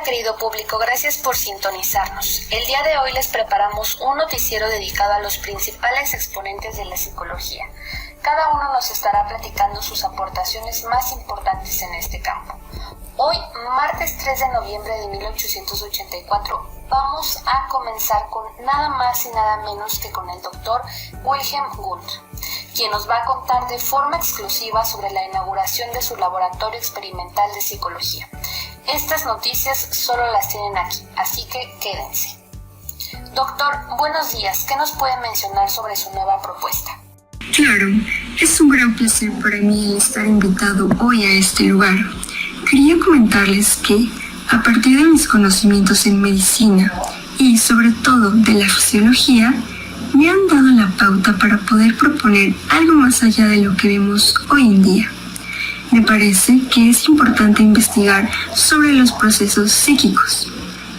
querido público, gracias por sintonizarnos. El día de hoy les preparamos un noticiero dedicado a los principales exponentes de la psicología. Cada uno nos estará platicando sus aportaciones más importantes en este campo. Hoy, martes 3 de noviembre de 1884, vamos a comenzar con nada más y nada menos que con el doctor Wilhelm Wundt, quien nos va a contar de forma exclusiva sobre la inauguración de su laboratorio experimental de psicología. Estas noticias solo las tienen aquí, así que quédense. Doctor, buenos días. ¿Qué nos puede mencionar sobre su nueva propuesta? Claro, es un gran placer para mí el estar invitado hoy a este lugar. Quería comentarles que, a partir de mis conocimientos en medicina y sobre todo de la fisiología, me han dado la pauta para poder proponer algo más allá de lo que vemos hoy en día. Me parece que es importante investigar sobre los procesos psíquicos,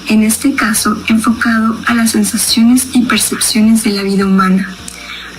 en este caso enfocado a las sensaciones y percepciones de la vida humana,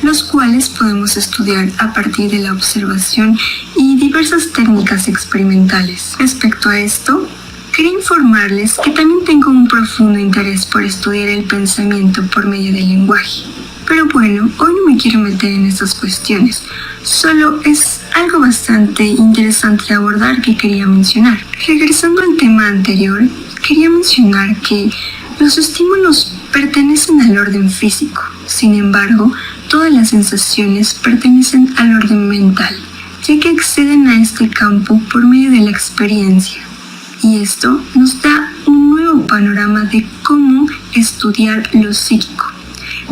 los cuales podemos estudiar a partir de la observación y diversas técnicas experimentales. Respecto a esto, quería informarles que también tengo un profundo interés por estudiar el pensamiento por medio del lenguaje. Pero bueno, hoy no me quiero meter en estas cuestiones, solo es algo bastante interesante a abordar que quería mencionar. Regresando al tema anterior, quería mencionar que los estímulos pertenecen al orden físico, sin embargo, todas las sensaciones pertenecen al orden mental, ya que acceden a este campo por medio de la experiencia. Y esto nos da un nuevo panorama de cómo estudiar lo psíquico.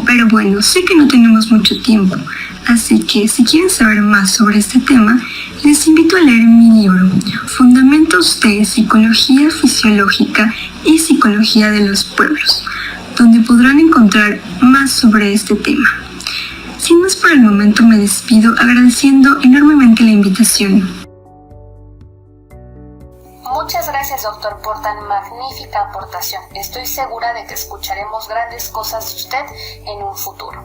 Pero bueno, sé que no tenemos mucho tiempo, así que si quieren saber más sobre este tema, les invito a leer mi libro, Fundamentos de Psicología Fisiológica y Psicología de los Pueblos, donde podrán encontrar más sobre este tema. Sin más por el momento me despido agradeciendo enormemente la invitación. Muchas gracias, doctor, por tan magnífica aportación. Estoy segura de que escucharemos grandes cosas de usted en un futuro.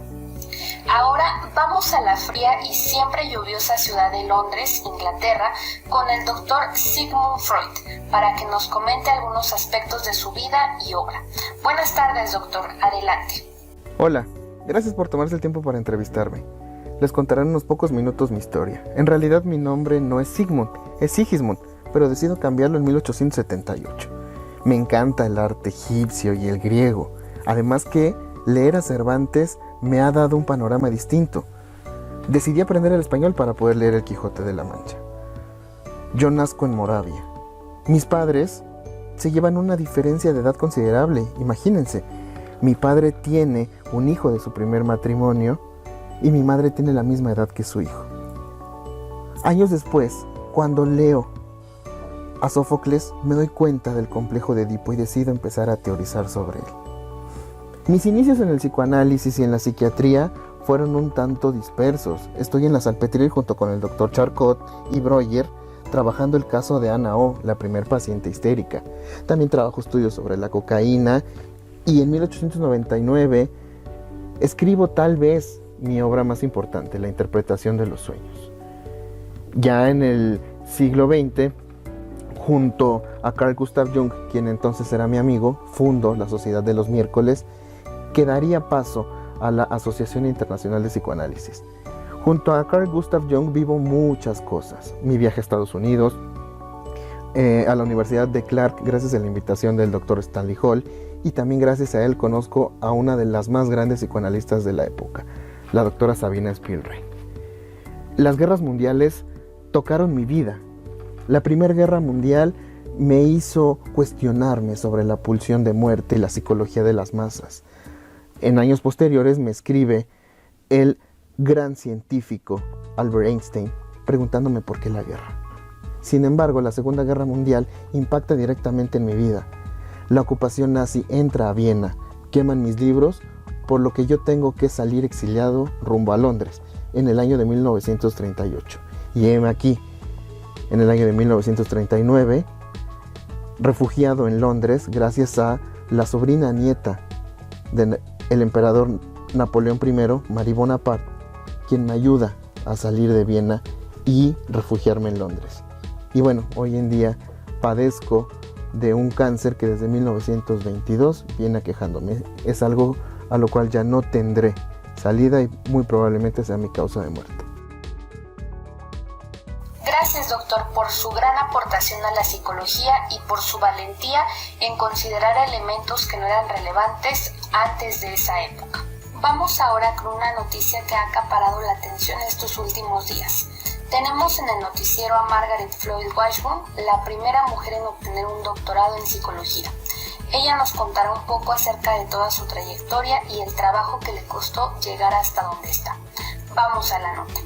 Ahora vamos a la fría y siempre lluviosa ciudad de Londres, Inglaterra, con el doctor Sigmund Freud, para que nos comente algunos aspectos de su vida y obra. Buenas tardes, doctor. Adelante. Hola, gracias por tomarse el tiempo para entrevistarme. Les contaré en unos pocos minutos mi historia. En realidad mi nombre no es Sigmund, es Sigismund, pero decido cambiarlo en 1878. Me encanta el arte egipcio y el griego, además que leer a Cervantes me ha dado un panorama distinto. Decidí aprender el español para poder leer El Quijote de la Mancha. Yo nazco en Moravia. Mis padres se llevan una diferencia de edad considerable, imagínense. Mi padre tiene un hijo de su primer matrimonio y mi madre tiene la misma edad que su hijo. Años después, cuando leo a Sófocles, me doy cuenta del complejo de Edipo y decido empezar a teorizar sobre él. Mis inicios en el psicoanálisis y en la psiquiatría fueron un tanto dispersos. Estoy en la Salpêtrière junto con el doctor Charcot y Breuer, trabajando el caso de Ana O, la primer paciente histérica. También trabajo estudios sobre la cocaína y en 1899 escribo tal vez mi obra más importante, La interpretación de los sueños. Ya en el siglo XX, junto a Carl Gustav Jung, quien entonces era mi amigo, fundo la Sociedad de los Miércoles, que daría paso a la Asociación Internacional de Psicoanálisis. Junto a Carl Gustav Jung vivo muchas cosas. Mi viaje a Estados Unidos, a la Universidad de Clark, gracias a la invitación del Dr. Stanley Hall, y también gracias a él conozco a una de las más grandes psicoanalistas de la época, la doctora Sabina Spielrein. Las guerras mundiales tocaron mi vida. La Primera Guerra Mundial me hizo cuestionarme sobre la pulsión de muerte y la psicología de las masas. En años posteriores me escribe el gran científico Albert Einstein preguntándome por qué la guerra. Sin embargo, la Segunda Guerra Mundial impacta directamente en mi vida. La ocupación nazi entra a Viena, queman mis libros, por lo que yo tengo que salir exiliado rumbo a Londres en el año de 1938. Y heme aquí, en el año de 1939, refugiado en Londres gracias a la sobrina nieta del emperador Napoleón I, Marie Bonaparte, quien me ayuda a salir de Viena y refugiarme en Londres. Y bueno, hoy en día padezco de un cáncer que desde 1922 viene aquejándome. Es algo a lo cual ya no tendré salida y muy probablemente sea mi causa de muerte. Gracias, doctor, por su gran aportación a la psicología y por su valentía en considerar elementos que no eran relevantes antes de esa época. Vamos ahora con una noticia que ha acaparado la atención estos últimos días. Tenemos en el noticiero a Margaret Floyd Washburn, la primera mujer en obtener un doctorado en psicología. Ella nos contará un poco acerca de toda su trayectoria y el trabajo que le costó llegar hasta donde está. Vamos a la nota.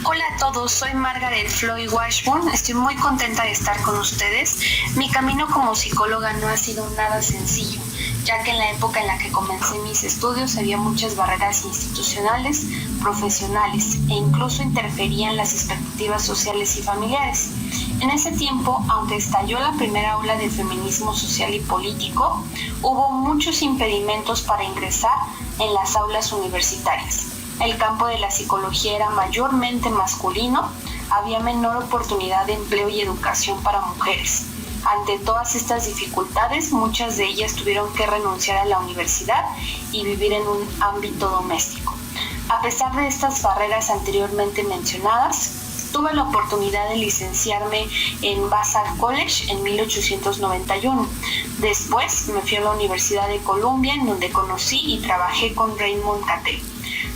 Hola a todos, soy Margaret Floyd Washburn, estoy muy contenta de estar con ustedes. Mi camino como psicóloga no ha sido nada sencillo, ya que en la época en la que comencé mis estudios había muchas barreras institucionales, profesionales e incluso interferían las expectativas sociales y familiares. En ese tiempo, aunque estalló la primera ola de feminismo social y político, hubo muchos impedimentos para ingresar en las aulas universitarias. El campo de la psicología era mayormente masculino, había menor oportunidad de empleo y educación para mujeres. Ante todas estas dificultades, muchas de ellas tuvieron que renunciar a la universidad y vivir en un ámbito doméstico. A pesar de estas barreras anteriormente mencionadas, tuve la oportunidad de licenciarme en Vassar College en 1891. Después me fui a la Universidad de Columbia, en donde conocí y trabajé con Raymond Cattell.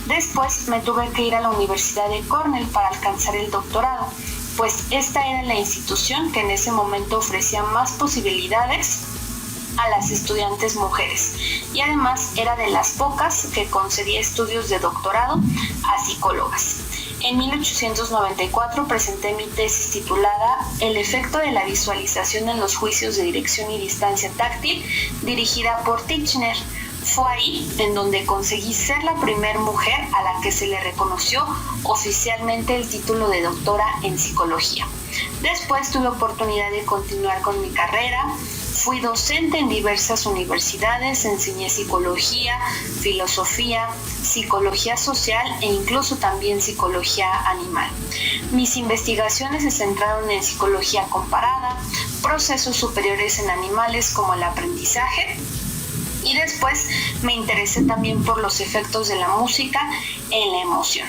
Después me tuve que ir a la Universidad de Cornell para alcanzar el doctorado, pues esta era la institución que en ese momento ofrecía más posibilidades a las estudiantes mujeres y además era de las pocas que concedía estudios de doctorado a psicólogas. En 1894 presenté mi tesis titulada El efecto de la visualización en los juicios de dirección y distancia táctil, dirigida por Titchener. Fue ahí en donde conseguí ser la primera mujer a la que se le reconoció oficialmente el título de doctora en psicología. Después tuve oportunidad de continuar con mi carrera. Fui docente en diversas universidades, enseñé psicología, filosofía, psicología social e incluso también psicología animal. Mis investigaciones se centraron en psicología comparada, procesos superiores en animales como el aprendizaje, y después me interesé también por los efectos de la música en la emoción.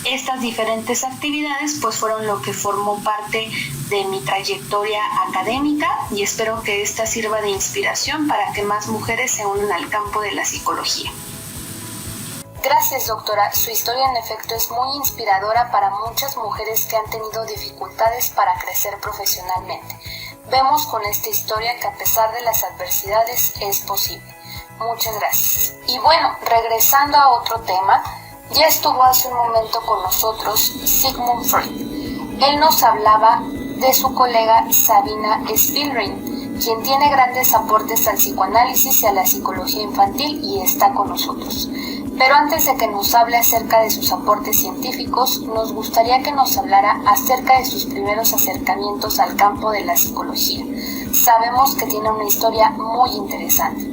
Estas diferentes actividades pues fueron lo que formó parte de mi trayectoria académica y espero que esta sirva de inspiración para que más mujeres se unan al campo de la psicología. Gracias, doctora. Su historia en efecto es muy inspiradora para muchas mujeres que han tenido dificultades para crecer profesionalmente. Vemos con esta historia que a pesar de las adversidades es posible. Muchas gracias. Y bueno, regresando a otro tema, ya estuvo hace un momento con nosotros Sigmund Freud. Él nos hablaba de su colega Sabina Spielrein, quien tiene grandes aportes al psicoanálisis y a la psicología infantil y está con nosotros. Pero antes de que nos hable acerca de sus aportes científicos, nos gustaría que nos hablara acerca de sus primeros acercamientos al campo de la psicología. Sabemos que tiene una historia muy interesante.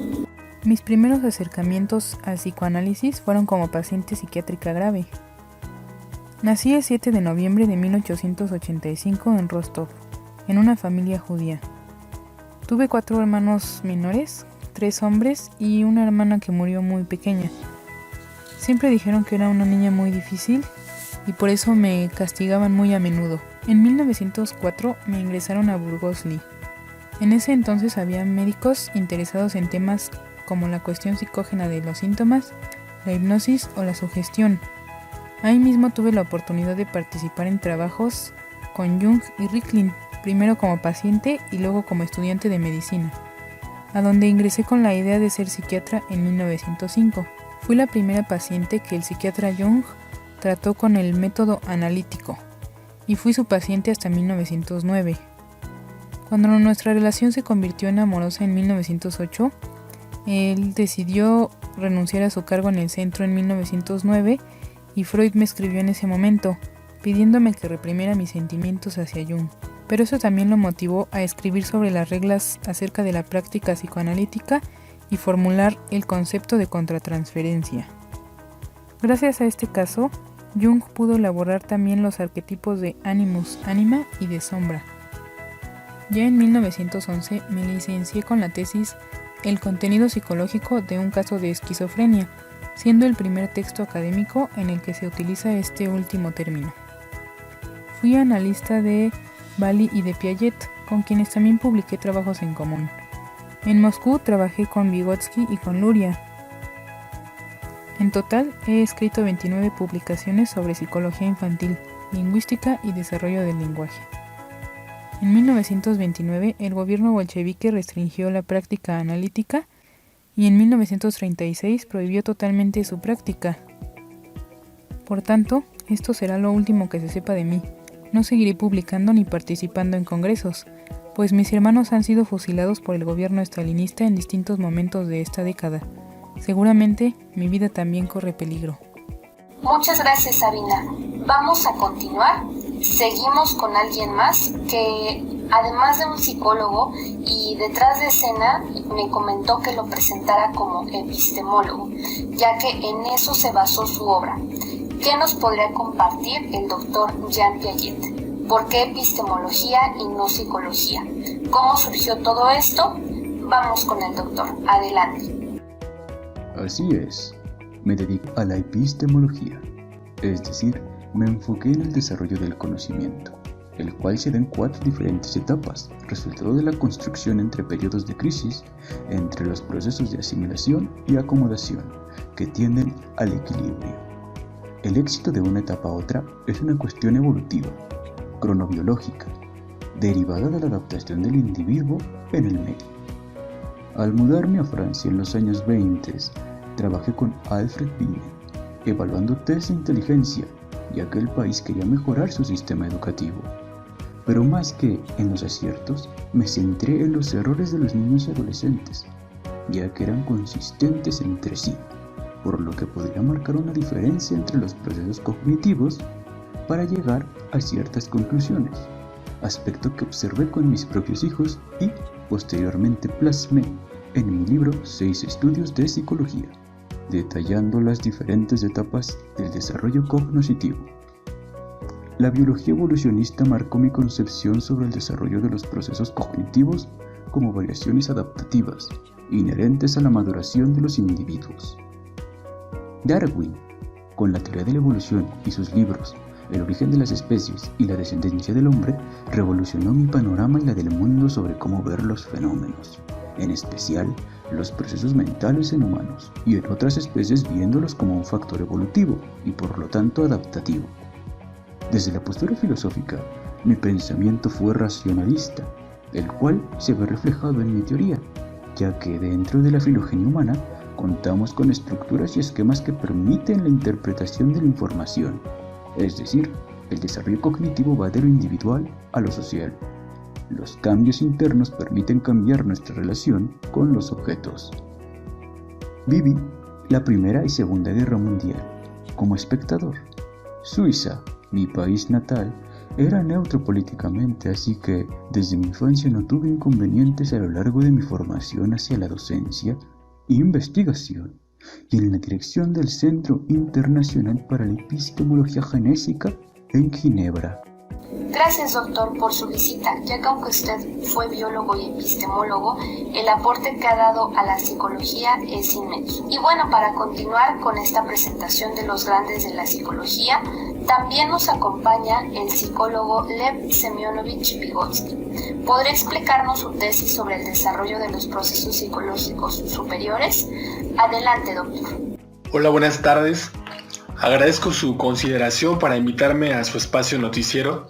Mis primeros acercamientos al psicoanálisis fueron como paciente psiquiátrica grave. Nací el 7 de noviembre de 1885 en Rostov, en una familia judía. Tuve 4 hermanos menores, 3 hombres y una hermana que murió muy pequeña. Siempre dijeron que era una niña muy difícil y por eso me castigaban muy a menudo. En 1904 me ingresaron a Burgosli. En ese entonces había médicos interesados en temas como la cuestión psicógena de los síntomas, la hipnosis o la sugestión. Ahí mismo tuve la oportunidad de participar en trabajos con Jung y Ricklin, primero como paciente y luego como estudiante de medicina, a donde ingresé con la idea de ser psiquiatra en 1905. Fui la primera paciente que el psiquiatra Jung trató con el método analítico y fui su paciente hasta 1909. Cuando nuestra relación se convirtió en amorosa en 1908, él decidió renunciar a su cargo en el centro en 1909 y Freud me escribió en ese momento, pidiéndome que reprimiera mis sentimientos hacia Jung. Pero eso también lo motivó a escribir sobre las reglas acerca de la práctica psicoanalítica y formular el concepto de contratransferencia. Gracias a este caso, Jung pudo elaborar también los arquetipos de animus, ánima y de sombra. Ya en 1911 me licencié con la tesis El contenido psicológico de un caso de esquizofrenia, siendo el primer texto académico en el que se utiliza este último término. Fui analista de Bally y de Piaget, con quienes también publiqué trabajos en común. En Moscú trabajé con Vygotsky y con Luria. En total he escrito 29 publicaciones sobre psicología infantil, lingüística y desarrollo del lenguaje. En 1929 el gobierno bolchevique restringió la práctica analítica y en 1936 prohibió totalmente su práctica. Por tanto, esto será lo último que se sepa de mí. No seguiré publicando ni participando en congresos, pues mis hermanos han sido fusilados por el gobierno estalinista en distintos momentos de esta década. Seguramente mi vida también corre peligro. Muchas gracias, Sabina. Vamos a continuar. Seguimos con alguien más que, además de un psicólogo y detrás de escena, me comentó que lo presentara como epistemólogo, ya que en eso se basó su obra. ¿Qué nos podría compartir el doctor Jean Piaget? ¿Por qué epistemología y no psicología? ¿Cómo surgió todo esto? Vamos con el doctor. Adelante. Así es, me dedico a la epistemología, es decir, me enfoqué en el desarrollo del conocimiento, el cual se da en 4 diferentes etapas, resultado de la construcción entre periodos de crisis, entre los procesos de asimilación y acomodación, que tienden al equilibrio. El éxito de una etapa a otra es una cuestión evolutiva, cronobiológica, derivada de la adaptación del individuo en el medio. Al mudarme a Francia en los años 20, trabajé con Alfred Binet, evaluando test de inteligencia, ya que el país quería mejorar su sistema educativo. Pero más que en los aciertos, me centré en los errores de los niños y adolescentes, ya que eran consistentes entre sí, por lo que podría marcar una diferencia entre los procesos cognitivos para llegar a ciertas conclusiones, aspecto que observé con mis propios hijos y posteriormente plasmé en mi libro 6 estudios de psicología, detallando las diferentes etapas del desarrollo cognitivo. La biología evolucionista marcó mi concepción sobre el desarrollo de los procesos cognitivos como variaciones adaptativas inherentes a la maduración de los individuos. Darwin, con la teoría de la evolución y sus libros El origen de las especies y la descendencia del hombre, revolucionó mi panorama y la del mundo sobre cómo ver los fenómenos, en especial los procesos mentales en humanos y en otras especies, viéndolos como un factor evolutivo y por lo tanto adaptativo. Desde la postura filosófica, mi pensamiento fue racionalista, el cual se ve reflejado en mi teoría, ya que dentro de la filogenia humana contamos con estructuras y esquemas que permiten la interpretación de la información, es decir, el desarrollo cognitivo va de lo individual a lo social. Los cambios internos permiten cambiar nuestra relación con los objetos. Viví la Primera y Segunda Guerra Mundial como espectador. Suiza, mi país natal, era neutro políticamente, así que desde mi infancia no tuve inconvenientes a lo largo de mi formación hacia la docencia e investigación y en la dirección del Centro Internacional para la Epistemología Genésica en Ginebra. Gracias, doctor, por su visita, ya que aunque usted fue biólogo y epistemólogo, el aporte que ha dado a la psicología es inmenso. Y bueno, para continuar con esta presentación de los grandes de la psicología, también nos acompaña el psicólogo Lev Semyonovich Vygotsky. ¿Podría explicarnos su tesis sobre el desarrollo de los procesos psicológicos superiores? Adelante, doctor. Hola, buenas tardes. Agradezco su consideración para invitarme a su espacio noticiero.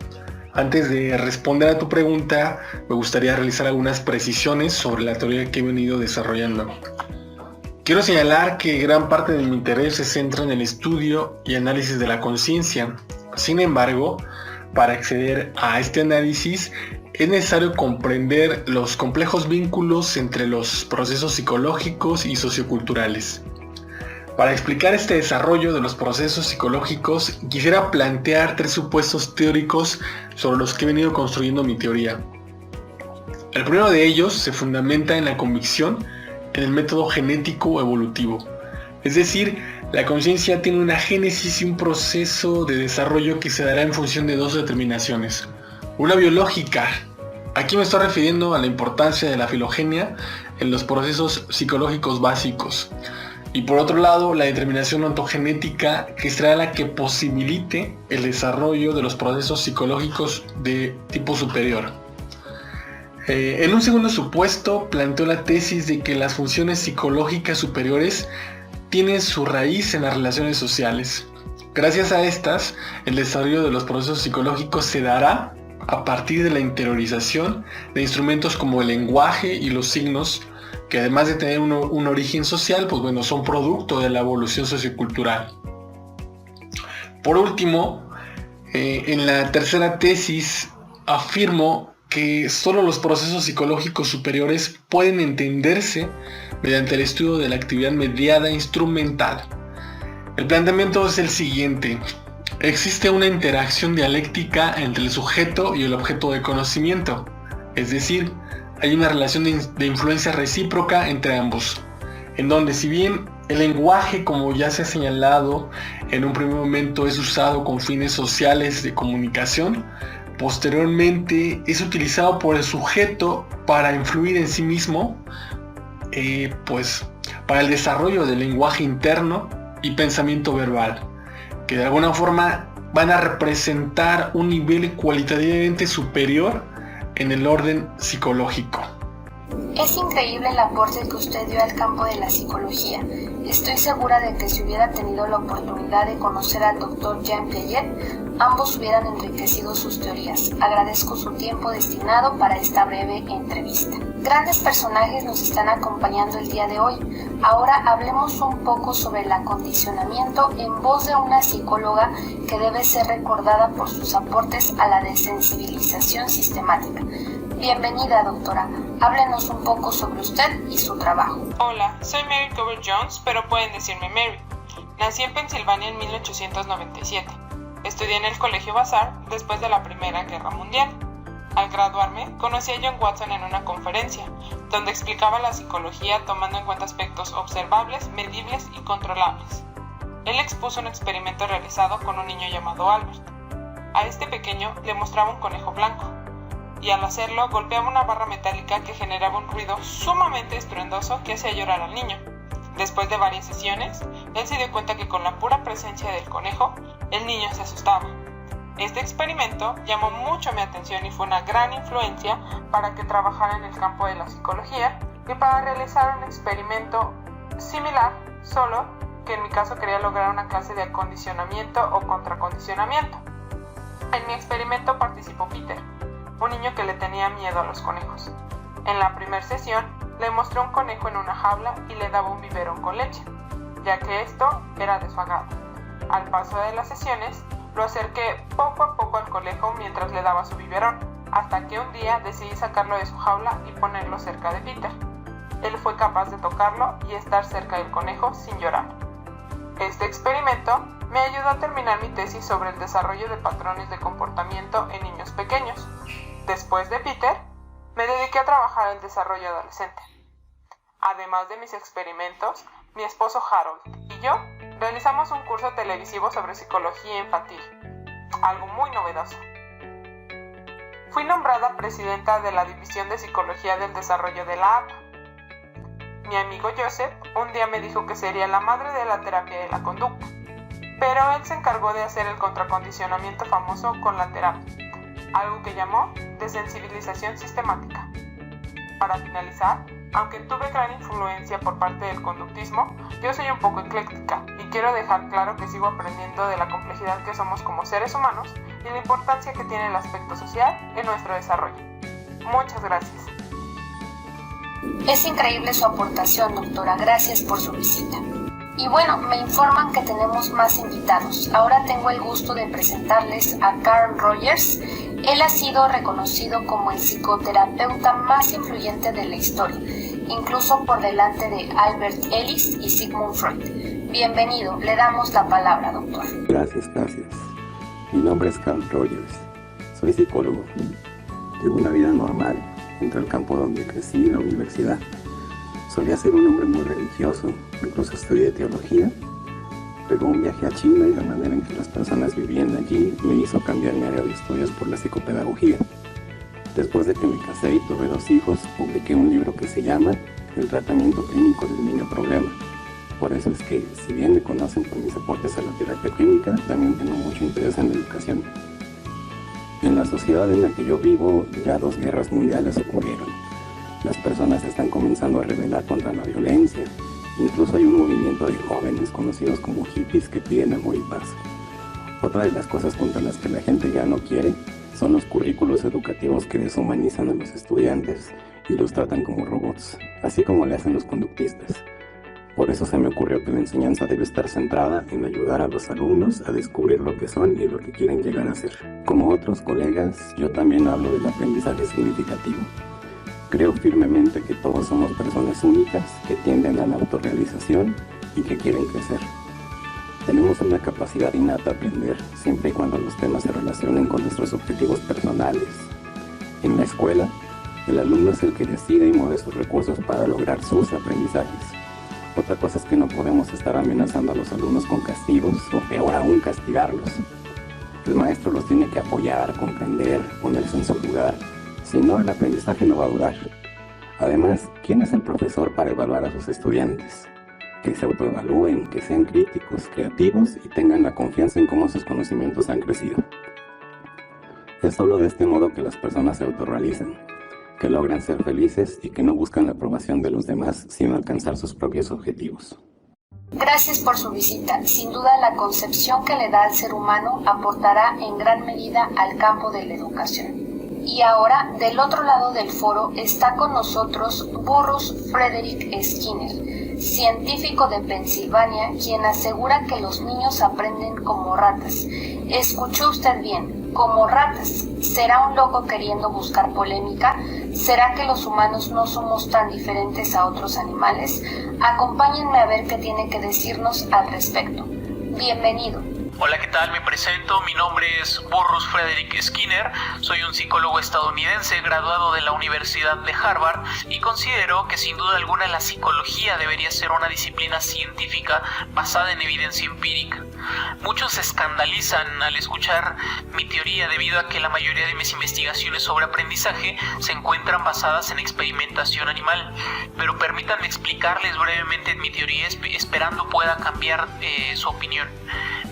Antes de responder a tu pregunta, me gustaría realizar algunas precisiones sobre la teoría que he venido desarrollando. Quiero señalar que gran parte de mi interés se centra en el estudio y análisis de la conciencia. Sin embargo, para acceder a este análisis es necesario comprender los complejos vínculos entre los procesos psicológicos y socioculturales. Para explicar este desarrollo de los procesos psicológicos, quisiera plantear 3 supuestos teóricos sobre los que he venido construyendo mi teoría. El primero de ellos se fundamenta en la convicción en el método genético evolutivo. Es decir, la conciencia tiene una génesis y un proceso de desarrollo que se dará en función de 2 determinaciones. Una biológica, Aquí me estoy refiriendo a la importancia de la filogenia en los procesos psicológicos básicos. Y por otro lado, la determinación ontogenética, que será la que posibilite el desarrollo de los procesos psicológicos de tipo superior. En un segundo supuesto, planteó la tesis de que las funciones psicológicas superiores tienen su raíz en las relaciones sociales. Gracias a estas, el desarrollo de los procesos psicológicos se dará a partir de la interiorización de instrumentos como el lenguaje y los signos, que además de tener un origen social, pues bueno, son producto de la evolución sociocultural. Por último, en la tercera tesis afirmo que solo los procesos psicológicos superiores pueden entenderse mediante el estudio de la actividad mediada instrumental. El planteamiento es el siguiente: existe una interacción dialéctica entre el sujeto y el objeto de conocimiento, es decir, hay una relación de influencia recíproca entre ambos, en donde si bien el lenguaje, como ya se ha señalado, en un primer momento es usado con fines sociales de comunicación, posteriormente es utilizado por el sujeto para influir en sí mismo, pues para el desarrollo del lenguaje interno y pensamiento verbal, que de alguna forma van a representar un nivel cualitativamente superior en el orden psicológico. Es increíble el aporte que usted dio al campo de la psicología. Estoy segura de que si hubiera tenido la oportunidad de conocer al Dr. Jean Piaget, ambos hubieran enriquecido sus teorías. Agradezco su tiempo destinado para esta breve entrevista. Grandes personajes nos están acompañando el día de hoy. Ahora hablemos un poco sobre el acondicionamiento en voz de una psicóloga que debe ser recordada por sus aportes a la desensibilización sistemática. Bienvenida, doctora. Háblenos un poco sobre usted y su trabajo. Hola, soy Mary Cooper Jones, pero pueden decirme Mary. Nací en Pensilvania en 1897. Estudié en el Colegio Vassar después de la Primera Guerra Mundial. Al graduarme, conocí a John Watson en una conferencia, donde explicaba la psicología tomando en cuenta aspectos observables, medibles y controlables. Él expuso un experimento realizado con un niño llamado Albert. A este pequeño le mostraba un conejo blanco, y al hacerlo golpeaba una barra metálica que generaba un ruido sumamente estruendoso que hacía llorar al niño. Después de varias sesiones, él se dio cuenta que con la pura presencia del conejo, el niño se asustaba. Este experimento llamó mucho mi atención y fue una gran influencia para que trabajara en el campo de la psicología y para realizar un experimento similar, solo que en mi caso quería lograr una clase de acondicionamiento o contracondicionamiento. En mi experimento participó Peter, un niño que le tenía miedo a los conejos. En la primera sesión, le mostré un conejo en una jaula y le daba un biberón con leche, ya que esto era de su agrado. Al paso de las sesiones, lo acerqué poco a poco al conejo mientras le daba su biberón, hasta que un día decidí sacarlo de su jaula y ponerlo cerca de Peter. Él fue capaz de tocarlo y estar cerca del conejo sin llorar. Este experimento me ayudó a terminar mi tesis sobre el desarrollo de patrones de comportamiento en niños pequeños. Después de Peter, me dediqué a trabajar en el desarrollo adolescente. Además de mis experimentos, mi esposo Harold y yo realizamos un curso televisivo sobre psicología infantil, algo muy novedoso. Fui nombrada presidenta de la División de Psicología del Desarrollo de la APA. Mi amigo Joseph un día me dijo que sería la madre de la terapia de la conducta, pero él se encargó de hacer el contracondicionamiento famoso con la terapia, algo que llamó desensibilización sistemática. Para finalizar, aunque tuve gran influencia por parte del conductismo, yo soy un poco ecléctica y quiero dejar claro que sigo aprendiendo de la complejidad que somos como seres humanos y la importancia que tiene el aspecto social en nuestro desarrollo. Muchas gracias. Es increíble su aportación, doctora. Gracias por su visita. Y bueno, me informan que tenemos más invitados. Ahora tengo el gusto de presentarles a Carl Rogers. Él ha sido reconocido como el psicoterapeuta más influyente de la historia, incluso por delante de Albert Ellis y Sigmund Freud. Bienvenido, le damos la palabra, doctor. Gracias. Mi nombre es Carl Rogers. Soy psicólogo. Tengo una vida normal dentro del campo donde crecí, en la universidad. Solía ser un hombre muy religioso, incluso estudié teología, pero un viaje a China y la manera en que las personas vivían allí me hizo cambiar mi área de estudios por la psicopedagogía. Después de que me casé y tuve 2 hijos, publiqué un libro que se llama El tratamiento clínico del niño problema. Por eso es que, si bien me conocen por mis aportes a la terapia clínica, también tengo mucho interés en la educación. En la sociedad en la que yo vivo, ya 2 guerras mundiales ocurrieron. Las personas están comenzando a rebelar contra la violencia. Incluso hay un movimiento de jóvenes conocidos como hippies que piden amor y paz. Otra de las cosas contra las que la gente ya no quiere son los currículos educativos que deshumanizan a los estudiantes y los tratan como robots, así como le hacen los conductistas. Por eso se me ocurrió que la enseñanza debe estar centrada en ayudar a los alumnos a descubrir lo que son y lo que quieren llegar a ser. Como otros colegas, yo también hablo del aprendizaje significativo. Creo firmemente que todos somos personas únicas que tienden a la autorrealización y que quieren crecer. Tenemos una capacidad innata a aprender, siempre y cuando los temas se relacionen con nuestros objetivos personales. En la escuela, el alumno es el que decide y mueve sus recursos para lograr sus aprendizajes. Otra cosa es que no podemos estar amenazando a los alumnos con castigos o peor aún castigarlos. El maestro los tiene que apoyar, comprender, ponerse en su lugar. Si no, el aprendizaje no va a durar. Además, ¿quién es el profesor para evaluar a sus estudiantes? Que se autoevalúen, que sean críticos, creativos y tengan la confianza en cómo sus conocimientos han crecido. Es solo de este modo que las personas se autorrealizan, que logran ser felices y que no buscan la aprobación de los demás, sino alcanzar sus propios objetivos. Gracias por su visita. Sin duda, la concepción que le da al ser humano aportará en gran medida al campo de la educación. Y ahora, del otro lado del foro, está con nosotros Burrus Frederick Skinner, científico de Pensilvania, quien asegura que los niños aprenden como ratas. Escuchó usted bien, como ratas. ¿Será un loco queriendo buscar polémica? ¿Será que los humanos no somos tan diferentes a otros animales? Acompáñenme a ver qué tiene que decirnos al respecto. Bienvenido. Hola, ¿qué tal? Me presento, mi nombre es Burrus Frederick Skinner, soy un psicólogo estadounidense graduado de la Universidad de Harvard y considero que sin duda alguna la psicología debería ser una disciplina científica basada en evidencia empírica. Muchos se escandalizan al escuchar mi teoría debido a que la mayoría de mis investigaciones sobre aprendizaje se encuentran basadas en experimentación animal, pero permítanme explicarles brevemente mi teoría esperando pueda cambiar su opinión.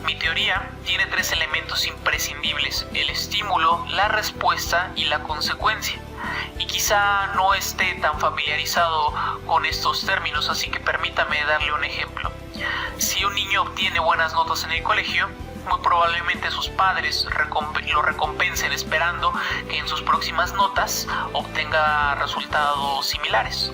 Mi teoría tiene 3 elementos imprescindibles: el estímulo, la respuesta y la consecuencia. Y quizá no esté tan familiarizado con estos términos, así que permítame darle un ejemplo. Si un niño obtiene buenas notas en el colegio, muy probablemente sus padres lo recompensen esperando que en sus próximas notas obtenga resultados similares.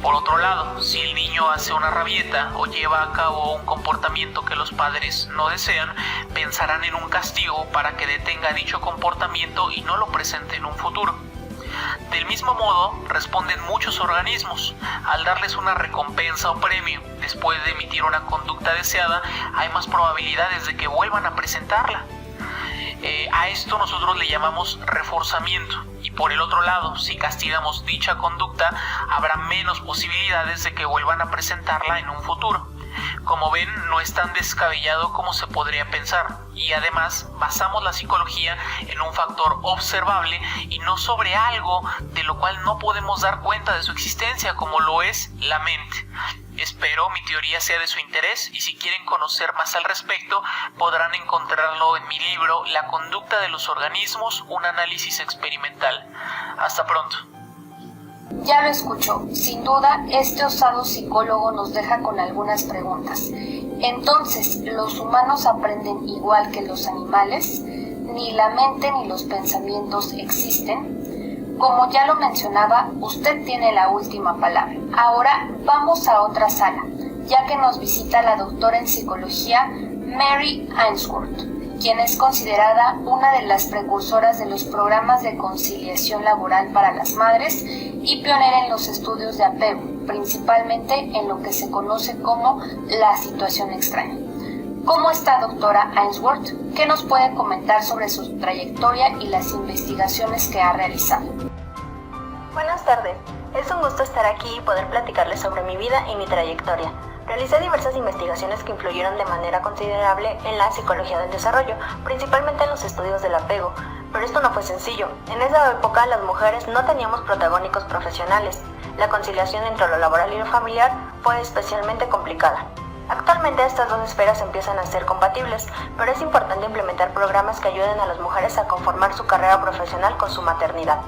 Por otro lado, si el niño hace una rabieta o lleva a cabo un comportamiento que los padres no desean, pensarán en un castigo para que detenga dicho comportamiento y no lo presente en un futuro. Del mismo modo, responden muchos organismos. Al darles una recompensa o premio después de emitir una conducta deseada, hay más probabilidades de que vuelvan a presentarla. A esto nosotros le llamamos reforzamiento. Y por el otro lado, si castigamos dicha conducta, habrá menos posibilidades de que vuelvan a presentarla en un futuro. Como ven, no es tan descabellado como se podría pensar, y además basamos la psicología en un factor observable y no sobre algo de lo cual no podemos dar cuenta de su existencia, como lo es la mente. Espero mi teoría sea de su interés, y si quieren conocer más al respecto, podrán encontrarlo en mi libro La conducta de los organismos, un análisis experimental. Hasta pronto. Ya lo escuchó. Sin duda, este osado psicólogo nos deja con algunas preguntas. Entonces, ¿los humanos aprenden igual que los animales? ¿Ni la mente ni los pensamientos existen? Como ya lo mencionaba, usted tiene la última palabra. Ahora vamos a otra sala, ya que nos visita la doctora en psicología Mary Ainsworth, quien es considerada una de las precursoras de los programas de conciliación laboral para las madres y pionera en los estudios de apego, principalmente en lo que se conoce como la situación extraña. ¿Cómo está, doctora Ainsworth? ¿Qué nos puede comentar sobre su trayectoria y las investigaciones que ha realizado? Buenas tardes. Es un gusto estar aquí y poder platicarles sobre mi vida y mi trayectoria. Realicé diversas investigaciones que influyeron de manera considerable en la psicología del desarrollo, principalmente en los estudios del apego, pero esto no fue sencillo. En esa época las mujeres no teníamos protagónicos profesionales. La conciliación entre lo laboral y lo familiar fue especialmente complicada. Actualmente estas dos esferas empiezan a ser compatibles, pero es importante implementar programas que ayuden a las mujeres a conformar su carrera profesional con su maternidad.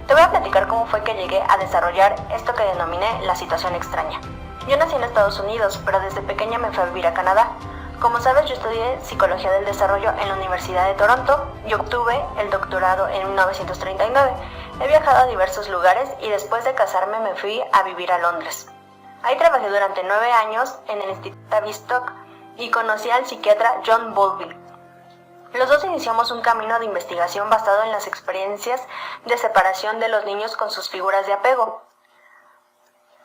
Te voy a platicar cómo fue que llegué a desarrollar esto que denominé la situación extraña. Yo nací en Estados Unidos, pero desde pequeña me fui a vivir a Canadá. Como sabes, yo estudié Psicología del Desarrollo en la Universidad de Toronto y obtuve el doctorado en 1939. He viajado a diversos lugares y después de casarme me fui a vivir a Londres. Ahí trabajé durante 9 años en el Instituto Tavistock y conocí al psiquiatra John Bowlby. Los dos iniciamos un camino de investigación basado en las experiencias de separación de los niños con sus figuras de apego.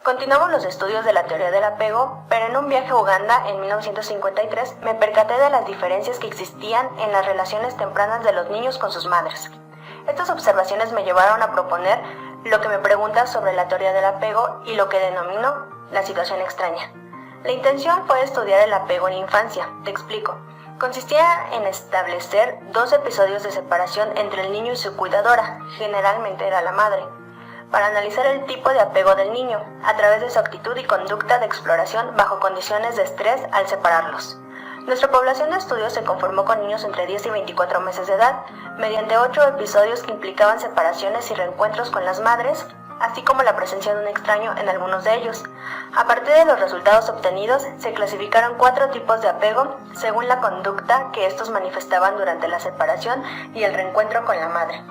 Continuamos los estudios de la teoría del apego, pero en un viaje a Uganda en 1953 me percaté de las diferencias que existían en las relaciones tempranas de los niños con sus madres. Estas observaciones me llevaron a proponer lo que me preguntas sobre la teoría del apego y lo que denomino la situación extraña. La intención fue estudiar el apego en la infancia. Te explico. Consistía en establecer 2 episodios de separación entre el niño y su cuidadora, generalmente era la madre, para analizar el tipo de apego del niño, a través de su actitud y conducta de exploración bajo condiciones de estrés al separarlos. Nuestra población de estudio se conformó con niños entre 10 y 24 meses de edad, mediante 8 episodios que implicaban separaciones y reencuentros con las madres, así como la presencia de un extraño en algunos de ellos. A partir de los resultados obtenidos, se clasificaron 4 tipos de apego según la conducta que estos manifestaban durante la separación y el reencuentro con la madre.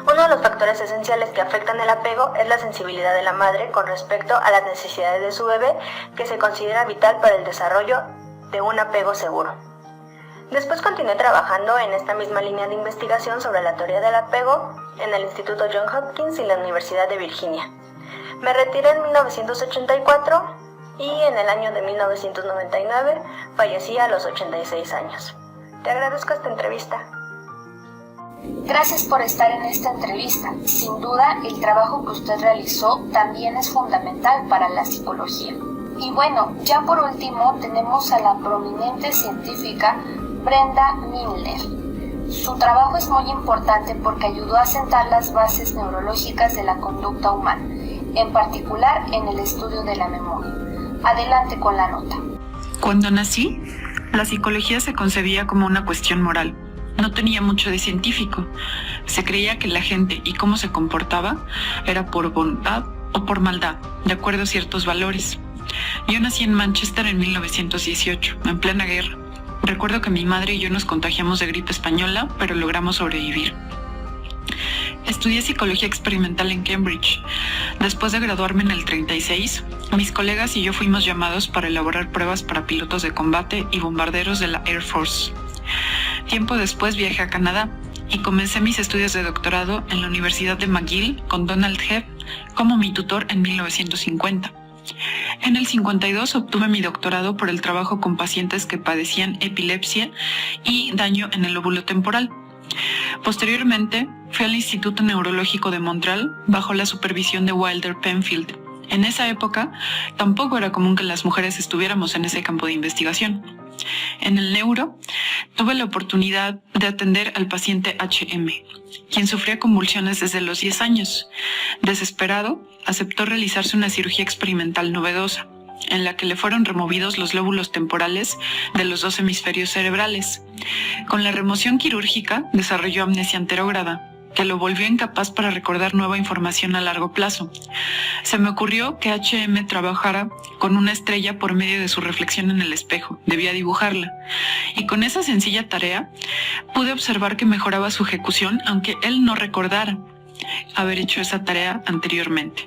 Uno de los factores esenciales que afectan el apego es la sensibilidad de la madre con respecto a las necesidades de su bebé, que se considera vital para el desarrollo de un apego seguro. Después continué trabajando en esta misma línea de investigación sobre la teoría del apego en el Instituto Johns Hopkins y la Universidad de Virginia. Me retiré en 1984 y en el año de 1999 fallecí a los 86 años. Te agradezco esta entrevista. Gracias por estar en esta entrevista. Sin duda, el trabajo que usted realizó también es fundamental para la psicología. Y bueno, ya por último tenemos a la prominente científica Brenda Milner. Su trabajo es muy importante porque ayudó a sentar las bases neurológicas de la conducta humana, en particular en el estudio de la memoria. Adelante con la nota. Cuando nací, la psicología se concebía como una cuestión moral. No tenía mucho de científico. Se creía que la gente y cómo se comportaba era por bondad o por maldad, de acuerdo a ciertos valores. Yo nací en Manchester en 1918, en plena guerra. Recuerdo que mi madre y yo nos contagiamos de gripe española, pero logramos sobrevivir. Estudié psicología experimental en Cambridge. Después de graduarme en el 36, mis colegas y yo fuimos llamados para elaborar pruebas para pilotos de combate y bombarderos de la Air Force. Tiempo después viajé a Canadá y comencé mis estudios de doctorado en la Universidad de McGill con Donald Hebb como mi tutor en 1950. En el 52 obtuve mi doctorado por el trabajo con pacientes que padecían epilepsia y daño en el lóbulo temporal. Posteriormente, fui al Instituto Neurológico de Montreal bajo la supervisión de Wilder Penfield. En esa época, tampoco era común que las mujeres estuviéramos en ese campo de investigación. En el neuro, tuve la oportunidad de atender al paciente HM, quien sufría convulsiones desde los 10 años. Desesperado, aceptó realizarse una cirugía experimental novedosa, en la que le fueron removidos los lóbulos temporales de los 2 hemisferios cerebrales. Con la remoción quirúrgica, desarrolló amnesia anterógrada, que lo volvió incapaz para recordar nueva información a largo plazo. Se me ocurrió que HM trabajara con una estrella por medio de su reflexión en el espejo. Debía dibujarla. Y con esa sencilla tarea, pude observar que mejoraba su ejecución, aunque él no recordara haber hecho esa tarea anteriormente.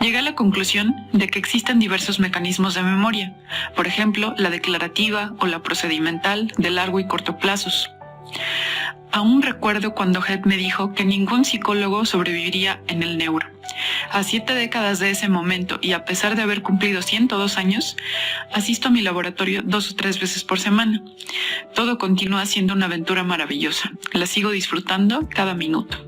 Llegué a la conclusión de que existen diversos mecanismos de memoria, por ejemplo, la declarativa o la procedimental de largo y corto plazos. Aún recuerdo cuando Hebb me dijo que ningún psicólogo sobreviviría en el neuro. A 7 décadas de ese momento y a pesar de haber cumplido 102 años, asisto a mi laboratorio 2 o 3 veces por semana. Todo continúa siendo una aventura maravillosa. La sigo disfrutando cada minuto.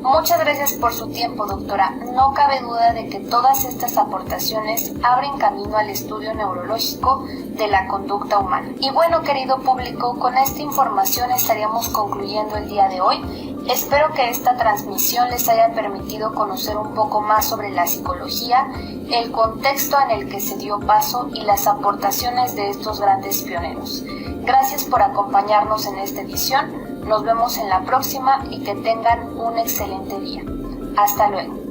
Muchas gracias por su tiempo, doctora. No cabe duda de que todas estas aportaciones abren camino al estudio neurológico de la conducta humana. Y bueno, querido público, con esta información estaríamos concluyendo el día de hoy. Espero que esta transmisión les haya permitido conocer un poco más sobre la psicología, el contexto en el que se dio paso y las aportaciones de estos grandes pioneros. Gracias por acompañarnos en esta edición. Nos vemos en la próxima y que tengan un excelente día. Hasta luego.